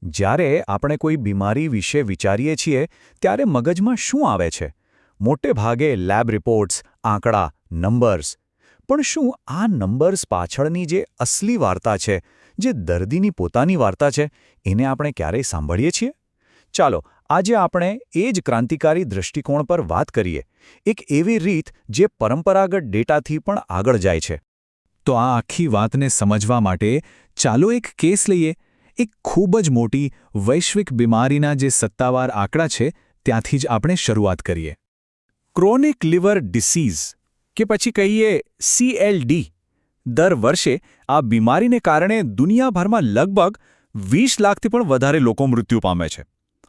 જ્યારે આપણે કોઈ બીમારી વિશે વિચારીએ છીએ ત્યારે મગજમાં શું આવે છે? મોટે ભાગે લેબ રિપોર્ટ્સ, આંકડા, નંબર્સ. પણ શું આ નંબર્સ પાછળની જે અસલી વાર્તા છે, જે દર્દીની પોતાની વાર્તા છે, એને આપણે ક્યારેય સાંભળીએ છીએ? ચાલો, આજે આપણે એ જ ક્રાંતિકારી દૃષ્ટિકોણ પર વાત કરીએ, એક એવી રીત જે પરંપરાગત ડેટાથી પણ આગળ જાય છે. તો આ આખી વાતને સમજવા માટે ચાલો એક કેસ લઈએ, એક ખૂબ જ મોટી વૈશ્વિક બીમારીના જે સત્તાવાર આંકડા છે ત્યાંથી જ આપણે શરૂઆત કરીએ. ક્રોનિક લિવર ડિસીઝ કે પછી કહીએ CLD. દર વર્ષે આ બીમારીને કારણે દુનિયાભરમાં લગભગ 20 લાખથી પણ વધારે લોકો મૃત્યુ પામે છે.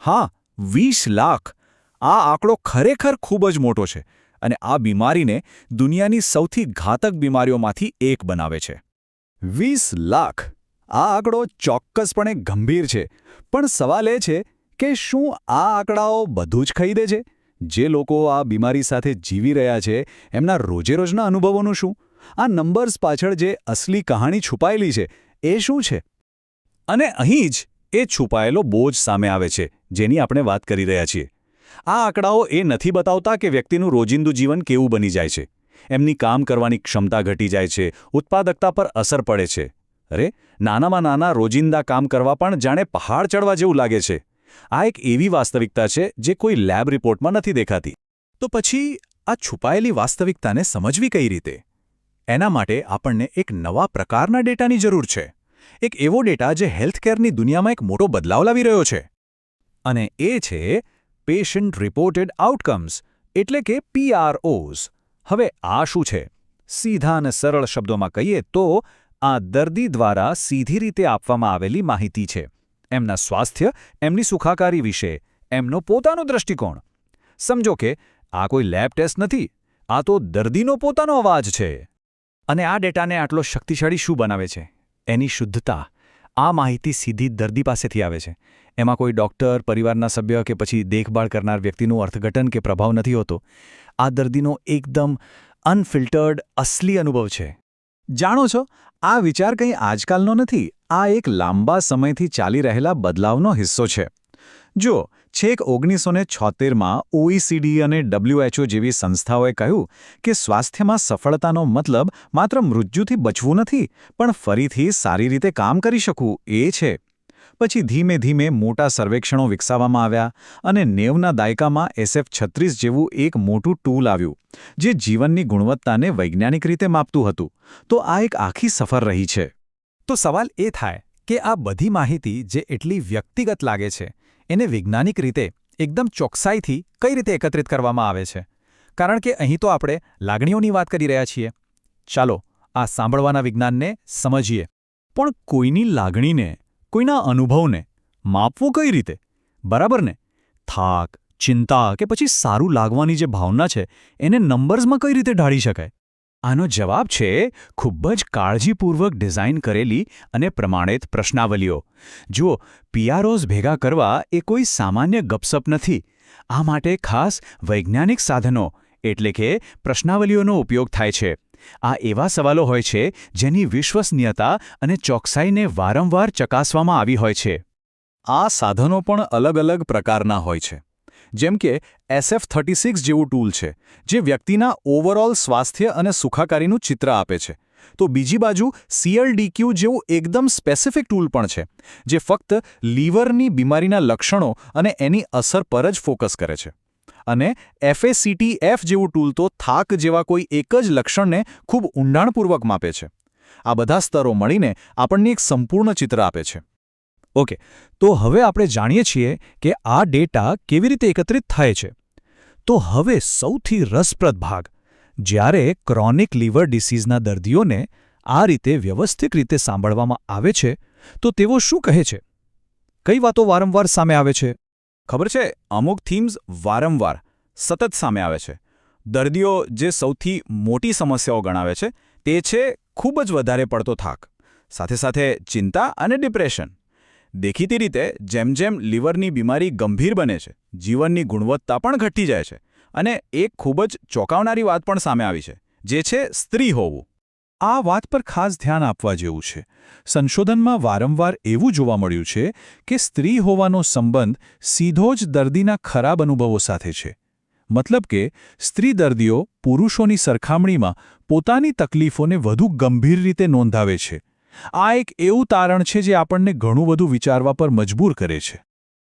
હા, 20 લાખ! આ આંકડો ખરેખર ખૂબ જ મોટો છે અને આ બીમારીને દુનિયાની સૌથી ઘાતક બીમારીઓમાંથી એક બનાવે છે. 20 લાખ! આ આંકડો ચોક્કસપણે ગંભીર છે, પણ સવાલ એ છે કે શું આ આંકડાઓ બધું જ કહી દે છે? જે લોકો આ બીમારી સાથે જીવી રહ્યા છે એમના રોજેરોજના અનુભવોનું શું? આ નંબર્સ પાછળ જે અસલી કહાણી છુપાયેલી છે એ શું છે? અને અહીં જ એ છુપાયેલો બોજ સામે આવે છે જેની આપણે વાત કરી રહ્યા છીએ. આ આંકડાઓ એ નથી બતાવતા કે વ્યક્તિનું રોજિંદુ જીવન કેવું બની જાય છે. એમની કામ કરવાની ક્ષમતા ઘટી જાય છે, ઉત્પાદકતા પર અસર પડે છે. અરે, નાનામાં નાના રોજિંદા કામ કરવા પણ જાણે પહાડ ચડવા જેવું લાગે છે. આ એક એવી વાસ્તવિકતા છે જે કોઈ લેબ રિપોર્ટમાં નથી દેખાતી. તો પછી આ છુપાયેલી વાસ્તવિકતાને સમજવી કઈ રીતે? એના માટે આપણને એક નવા પ્રકારના ડેટાની જરૂર છે. એક એવો ડેટા જે હેલ્થકેરની દુનિયામાં એક મોટો બદલાવ લાવી રહ્યો છે. અને એ છે પેશન્ટ રિપોર્ટેડ આઉટકમ્સ, એટલે કે PROs. હવે આ શું છે? સીધા અને સરળ શબ્દોમાં કહીએ તો આ દર્દી દ્વારા સીધી રીતે આપવામાં આવેલી માહિતી છે. એમના સ્વાસ્થ્ય, એમની સુખાકારી વિશે, એમનો પોતાનો દૃષ્ટિકોણ. સમજો કે આ કોઈ લેબ ટેસ્ટ નથી, આ તો દર્દીનો પોતાનો અવાજ છે. અને આ ડેટાને આટલો શક્તિશાળી શું બનાવે છે? એની શુદ્ધતા. આ માહિતી સીધી દર્દી પાસેથી આવે છે. એમાં કોઈ ડૉક્ટર, પરિવારના સભ્ય કે પછી દેખભાળ કરનાર વ્યક્તિનું અર્થઘટન કે પ્રભાવ નથી હોતો. આ દર્દીનો એકદમ અનફિલ્ટર્ડ, અસલી અનુભવ છે. જાણો છો, આ વિચાર કંઈ આજકાલનો નથી. આ એક લાંબા સમયથી ચાલી રહેલા બદલાવનો હિસ્સો છે. જો છેક 1976માં OECD અને WHO જેવી સંસ્થાઓએ કહ્યું કે સ્વાસ્થ્યમાં સફળતાનો મતલબ માત્ર મૃત્યુથી બચવું નથી, પણ ફરીથી સારી રીતે કામ કરી શકવું એ છે. પછી ધીમે ધીમે મોટા સર્વેક્ષણો વિકસાવવામાં આવ્યા અને 90ના દાયકામાં SF36 જેવું એક મોટું ટૂલ આવ્યું, જે જીવનની ગુણવત્તાને વૈજ્ઞાનિક રીતે માપતું હતું. તો આ એક આખી સફર રહી છે. તો સવાલ એ થાય કે આ બધી માહિતી જે એટલી વ્યક્તિગત લાગે છે, એને વૈજ્ઞાનિક રીતે એકદમ ચોકસાઈથી કઈ રીતે એકત્રિત કરવામાં આવે છે? કારણ કે અહીં તો આપણે લાગણીઓની વાત કરી રહ્યા છીએ. ચાલો આ સાંભળવાના વિજ્ઞાનને સમજીએ. પણ કોઈની લાગણીને, કોઈના અનુભવને માપવું કઈ રીતે? બરાબર ને? થાક, ચિંતા કે પછી સારું લાગવાની જે ભાવના છે એને નંબર્સમાં કઈ રીતે ઢાળી શકાય? આનો જવાબ છે ખૂબ જ કાળજીપૂર્વક ડિઝાઇન કરેલી અને પ્રમાણિત પ્રશ્નાવલીઓ. જુઓ, PROs ભેગા કરવા એ કોઈ સામાન્ય ગપસપ નથી. આ માટે ખાસ વૈજ્ઞાનિક સાધનો એટલે કે પ્રશ્નાવલીઓનો ઉપયોગ થાય છે. આ એવા સવાલો હોય છે જેની વિશ્વસનીયતા અને ચોકસાઈને વારંવાર ચકાસવામાં આવી હોય છે. આ સાધનો પણ અલગ અલગ પ્રકારના હોય છે. જેમ કે SF36 જેવું ટૂલ છે, જે વ્યક્તિના ઓવરઓલ સ્વાસ્થ્ય અને સુખાકારીનું ચિત્ર આપે છે. તો બીજી બાજુ CLDQ જેવું એકદમ સ્પેસિફિક ટૂલ પણ છે, જે ફક્ત લીવરની બીમારીના લક્ષણો અને એની અસર પર જ ફોકસ કરે છે. અને FACTF જેવું ટૂલ તો થાક જેવા કોઈ એક જ લક્ષણને ખૂબ ઊંડાણપૂર્વક માપે છે. આ બધા સ્તરો મળીને આપણને એક સંપૂર્ણ ચિત્ર આપે છે. ઓકે, તો હવે આપણે જાણીએ છીએ કે આ ડેટા કેવી રીતે એકત્રિત થાય છે. તો હવે સૌથી રસપ્રદ ભાગ, જ્યારે ક્રોનિક લિવર ડિસીઝના દર્દીઓને આ રીતે વ્યવસ્થિત રીતે સાંભળવામાં આવે છે, તો તેઓ શું કહે છે? કઈ વાતો વારંવાર સામે આવે છે? ખબર છે, અમુક થીમ્સ વારંવાર, સતત સામે આવે છે. દર્દીઓ જે સૌથી મોટી સમસ્યાઓ ગણાવે છે તે છે ખૂબ જ વધારે પડતો થાક, સાથે સાથે ચિંતા અને ડિપ્રેશન. દેખીતી રીતે જેમ જેમ લીવરની બીમારી ગંભીર બને છે, જીવનની ગુણવત્તા પણ ઘટી જાય છે. અને એક ખૂબ જ ચોંકાવનારી વાત પણ સામે આવી છે, જે છે સ્ત્રી હોવું. આ વાત પર ખાસ ધ્યાન આપવા જેવું છે. સંશોધનમાં વારંવાર એવું જોવા મળ્યું છે કે સ્ત્રી હોવાનો સંબંધ સીધો જ દર્દીના ખરાબ અનુભવો સાથે છે. મતલબ કે સ્ત્રી દર્દીઓ પુરુષોની સરખામણીમાં પોતાની તકલીફોને વધુ ગંભીર રીતે નોંધાવે છે. આ એક એવું તારણ છે જે આપણને ઘણું બધું વિચારવા પર મજબૂર કરે છે.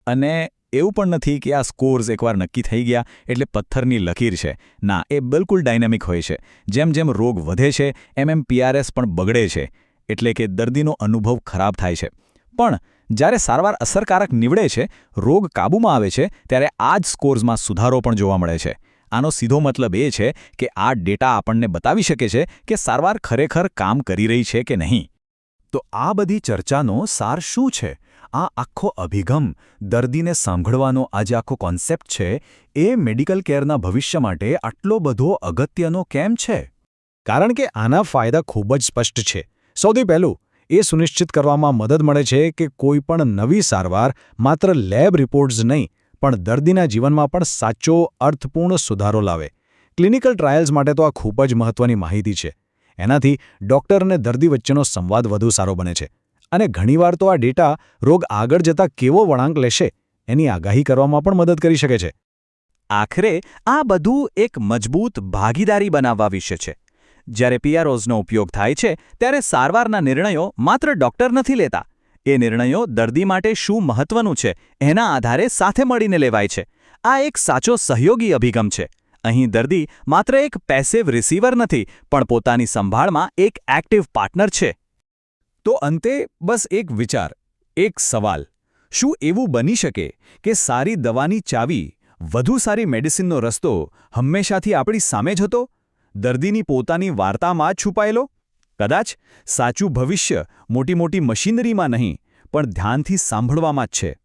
અને એવું પણ નથી કે આ સ્કોર્સ એકવાર નક્કી થઈ ગયા એટલે પથ્થરની લકીર છે. ના, એ બિલકુલ ડાયનેમિક હોય છે. જેમ જેમ રોગ વધે છે એમ PRS પણ બગડે છે, એટલે કે દર્દીનો અનુભવ ખરાબ થાય છે. પણ જ્યારે સારવાર અસરકારક નીવડે છે, રોગ કાબૂમાં આવે છે, ત્યારે આ જ સ્કોર્સમાં સુધારો પણ જોવા મળે છે. આનો સીધો મતલબ એ છે કે આ ડેટા આપણને બતાવી શકે છે કે સારવાર ખરેખર કામ કરી રહી છે કે નહીં. તો આ બધી ચર્ચાનો સાર શું છે? આ આખો અભિગમ, દર્દીને સાંભળવાનો આ જે આખો કોન્સેપ્ટ છે, એ મેડિકલ કેરના ભવિષ્ય માટે આટલો બધો અગત્યનો કેમ છે? કારણ કે આના ફાયદા ખૂબ જ સ્પષ્ટ છે. સૌથી પહેલું, એ સુનિશ્ચિત કરવામાં મદદ મળે છે કે કોઈ પણ નવી સારવાર માત્ર લેબ રિપોર્ટ્સ નહીં, પણ દર્દીના જીવનમાં પણ સાચો, અર્થપૂર્ણ સુધારો લાવે. ક્લિનિકલ ટ્રાયલ્સ માટે તો આ ખૂબ જ મહત્વની માહિતી છે. એનાથી ડૉક્ટર અને દર્દી વચ્ચેનો સંવાદ વધુ સારો બને છે. અને ઘણીવાર તો આ ડેટા રોગ આગળ જતાં કેવો વળાંક લેશે એની આગાહી કરવામાં પણ મદદ કરી શકે છે. આખરે આ બધું એક મજબૂત ભાગીદારી બનાવવા વિશે છે. જ્યારે PROsનો ઉપયોગ થાય છે ત્યારે સારવારના નિર્ણયો માત્ર ડૉક્ટર નથી લેતા. એ નિર્ણયો દર્દી માટે શું મહત્વનું છે એના આધારે સાથે મળીને લેવાય છે. આ એક સાચો સહયોગી અભિગમ છે. અહીં દર્દી માત્ર એક પેસિવ રિસીવર નથી, પણ પોતાની સંભાળમાં એક એક્ટિવ પાર્ટનર છે. તો અંતે બસ એક વિચાર, એક સવાલ. શું એવું બની શકે કે સારી દવાની ચાવી, વધુ સારી મેડિસિનનો રસ્તો હંમેશાથી આપણી સામે જ હતો? દર્દીની પોતાની વાર્તામાં જ છુપાયેલો? કદાચ સાચું ભવિષ્ય મોટી મોટી મશીનરીમાં નહીં, પણ ધ્યાનથી સાંભળવામાં જ છે.